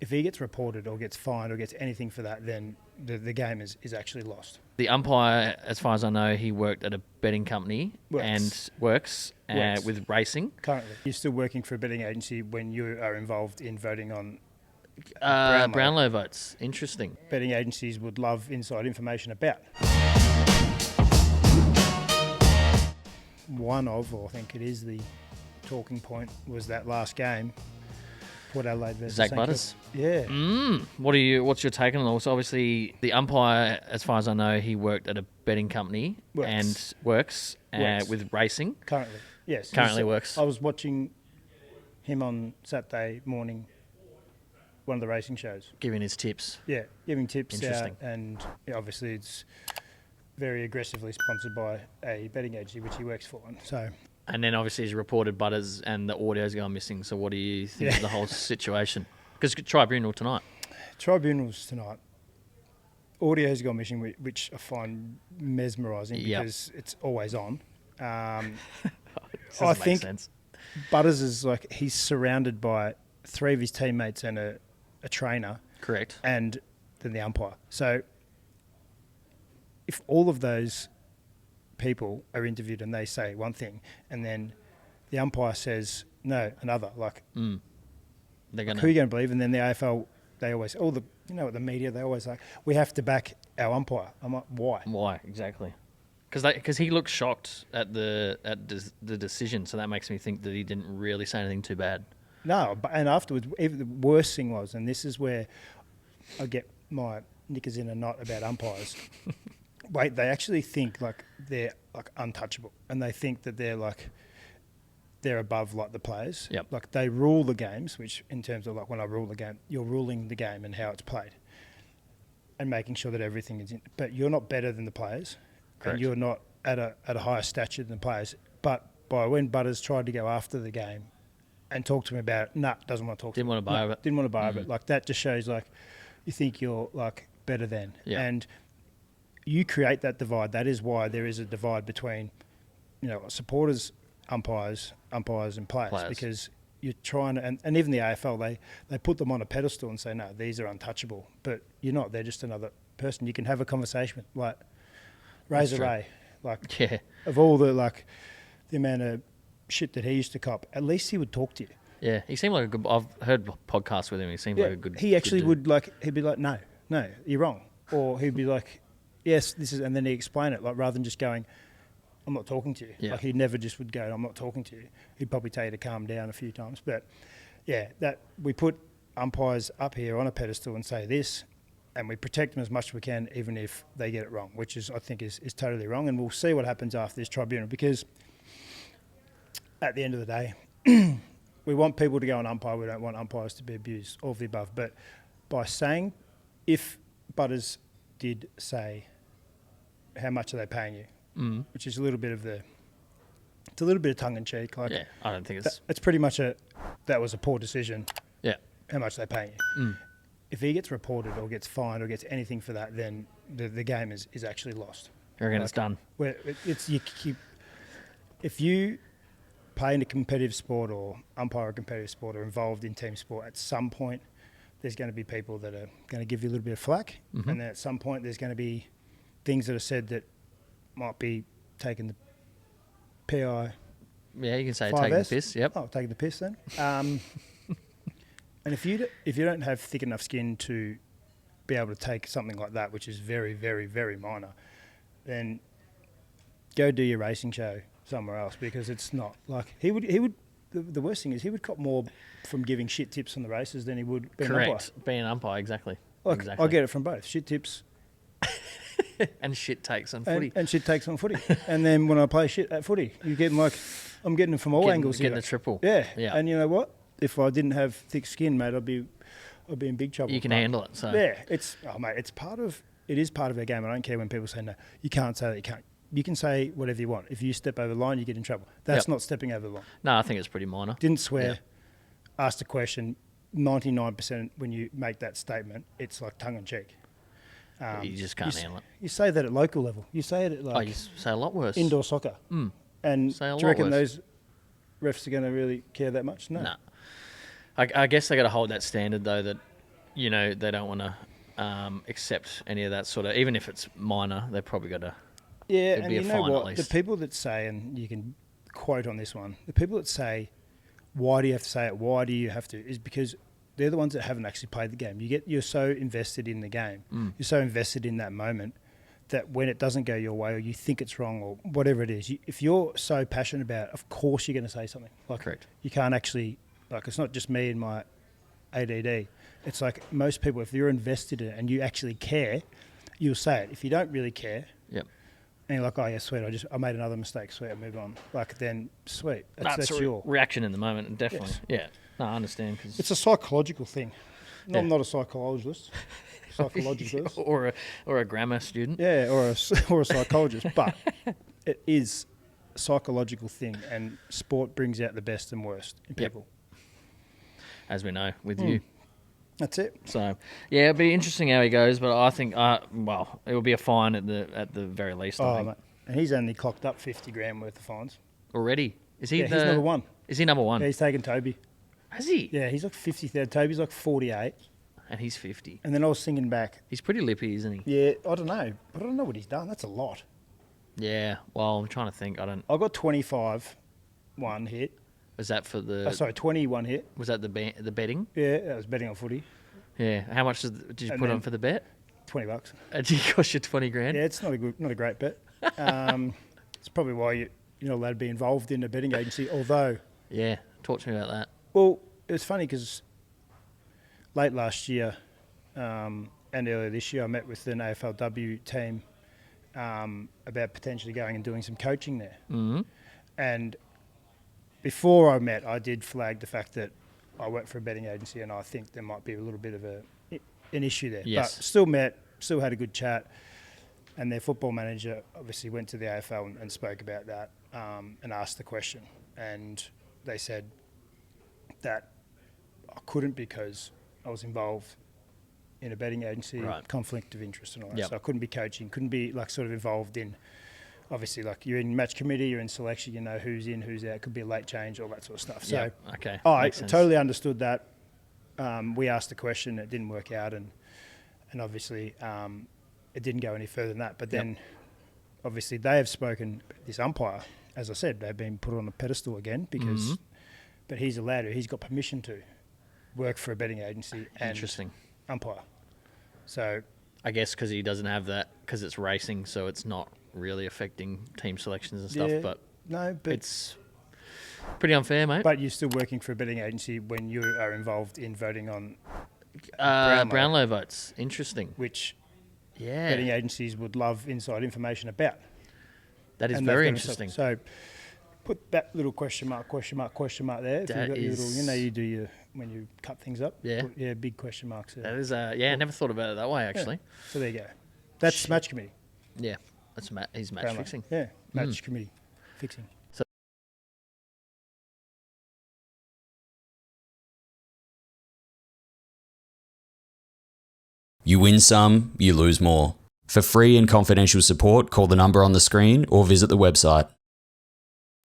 if he gets reported or gets fined or gets anything for that, then the game is actually lost. The umpire, as far as I know, he worked at a betting company and works with racing. Currently. You're still working for a betting agency when you are involved in voting on Brownlow votes. Interesting. Betting agencies would love inside information about. One of, or I think it is the talking point, was that last game, Port Adelaide versus Zak Butters. Yeah. What's your take on it? So obviously, the umpire, as far as I know, he worked at a betting company and works with racing. Currently, yes. Currently works. I was watching him on Saturday morning, one of the racing shows. Giving his tips. Yeah, giving tips Interesting. out, and obviously it's very aggressively sponsored by a betting agency, which he works for. And then obviously he's reported Butters and the audio's gone missing. So what do you think of the whole situation? Because tribunal tonight. Tribunals tonight. Audio's gone missing, which I find mesmerising because it's always on. I think sense. Butters is like, he's surrounded by 3 of his teammates and a trainer. Correct. And then the umpire. So if all of those people are interviewed and they say one thing and then the umpire says no, another, like they're gonna, who are you going to believe? And then the AFL, they always, the media, they always like, we have to back our umpire. I'm like, why? Why exactly? Because he looked shocked at the decision, so that makes me think that he didn't really say anything too bad. No, and afterwards, even the worst thing was, and this is where I get my knickers in a knot about umpires. Wait, they actually think like they're like untouchable, and they think that they're above like the players. Yep. Like they rule the games, which in terms of like when I rule the game, you're ruling the game and how it's played, and making sure that everything is in. But you're not better than the players, Correct. And you're not at a higher stature than the players. But by when Butters tried to go after the game and talk to him about it, doesn't want to talk. Didn't want to buy of it. Didn't want to buy of it. Like that just shows like you think you're like better than. Yeah. And you create that divide. That is why there is a divide between, supporters, umpires and players. Because you're trying to, and even the AFL, they put them on a pedestal and say, no, these are untouchable. But you're not. They're just another person. You can have a conversation with, like Razor Ray, of all the amount of shit that he used to cop. At least he would talk to you. Yeah, he seemed like a good. I've heard podcasts with him. He seemed like a good. He actually would he'd be like, no, you're wrong, or he'd be like, yes, this is, and then he'd explain it, like rather than just going, I'm not talking to you. Yeah. Like he never just would go, I'm not talking to you. He'd probably tell you to calm down a few times. But yeah, that we put umpires up here on a pedestal and say this, and we protect them as much as we can, even if they get it wrong, which is, I think, is totally wrong. And we'll see what happens after this tribunal, because at the end of the day, we want people to go and umpire. We don't want umpires to be abused, all of the above. But by saying, if Butters did say, how much are they paying you, which is a little bit of tongue in cheek. Like, yeah, I don't think it's pretty much that was a poor decision. Yeah, how much are they paying you? If he gets reported or gets fined or gets anything for that, then the game is actually lost. I reckon it's done. Where if you play in a competitive sport or umpire a competitive sport or involved in team sport, at some point there's going to be people that are going to give you a little bit of flack, and then at some point there's going to be things that are said that might be taking the PI. Yeah, you can say 5S. taking the piss. Yep. Oh, taking the piss then. And if you don't have thick enough skin to be able to take something like that, which is very, very, very minor, then go do your racing show somewhere else, because it's not like he would. The worst thing is he would cop more from giving shit tips on the races than he would being an umpire. Being an umpire, exactly. Like, exactly. I get it from both. Shit tips and shit takes on footy. And shit takes on footy. And then when I play shit at footy, you're getting I'm getting it from all angles. Getting a triple. Yeah. Yeah. And you know what? If I didn't have thick skin, mate, I'd be in big trouble. You can handle it. So yeah, it is part of our game. I don't care when people say no. You can't say that. You can't. You can say whatever you want. If you step over the line, you get in trouble. That's not stepping over the line. No, I think it's pretty minor. Didn't swear. Asked a question. 99% when you make that statement, it's like tongue in cheek. You just can't handle it. You say that at local level. You say it at you say a lot worse. Indoor soccer. And say a do you reckon lot worse. those refs are going to really care that much? No. I guess they got to hold that standard though, that you know, they don't want to accept any of that sort of, even if it's minor, they've probably got to. Yeah, it'd and be a you know fine what? at least. The people that say, and you can quote on this one, the people that say, why do you have to say it? Why do you have to? Is because they're the ones that haven't actually played the game. You're so invested in the game. You're so invested in that moment that when it doesn't go your way or you think it's wrong or whatever it is, if you're so passionate about it, of course you're going to say something. Like, correct. You can't actually, like, it's not just me and my ADD. It's like most people, if you're invested in it and you actually care, you'll say it. If you don't really care, Yep. and you're like, oh yeah, sweet, I made another mistake, sweet, I move on. Like, then sweet, that's a your reaction in the moment, definitely. Yes. Yeah. No, I understand. Cause It's a psychological thing. No, Yeah. I'm not a psychologist. Psychologist. or a grammar student. Yeah, or a psychologist, but it is a psychological thing, and sport brings out the best and worst in people. As we know with you. That's it. So, yeah, it'll be interesting how he goes, but I think, well, it will be a fine at the very least. I think. Mate. And he's only clocked up 50 grand worth of fines. Already? Is he? Yeah, he's number one. Is he number one? Yeah, he's taken Toby. Has he? Yeah, he's like 53rd. Toby's like 48. And he's 50. And then I was thinking back. He's pretty lippy, isn't he? Yeah, I don't know. But I don't know what he's done. That's a lot. Yeah. Well, I'm trying to think. I got 25 one hit. Was that for the? 21 hit. Was that the betting? Yeah, that was betting on footy. Yeah. How much did you put on for the bet? $20. Did it cost you 20 grand? Yeah, it's not a great bet. It's probably why you're not allowed to be involved in a betting agency. Although, yeah, talk to me about that. Well, it was funny because late last year and earlier this year, I met with an AFLW team about potentially going and doing some coaching there. Mm-hmm. And before I met, I did flag the fact that I work for a betting agency, and I think there might be a little bit of an issue there. Yes. But still met, still had a good chat. And their football manager obviously went to the AFL and spoke about that and asked the question. And they said that I couldn't because I was involved in a betting agency, conflict of interest and all that. Yep. So I couldn't be coaching, couldn't be like sort of involved in, obviously like you're in match committee, you're in selection, you know who's in, who's out, could be a late change, all that sort of stuff. So okay. I totally understood that. We asked the question, it didn't work out, and obviously it didn't go any further than that. But then obviously they have spoken, this umpire, as I said, they've been put on a pedestal again because, but he's allowed to, he's got permission to work for a betting agency and umpire. So I guess because he doesn't have that, because it's racing, so it's not really affecting team selections and stuff. But no, but it's pretty unfair, mate. But you're still working for a betting agency when you are involved in voting on Brownlow votes. Interesting. Which betting agencies would love inside information about. That is very interesting. So put that little question mark there. If you've got your little, you know, you do your, when you cut things up. Yeah. Put, big question marks there. That is, I never thought about it that way, actually. Yeah. So there you go. That's match committee. Yeah. That's he's match fixing. Yeah. Match committee fixing. So you win some, you lose more. For free and confidential support, call the number on the screen or visit the website.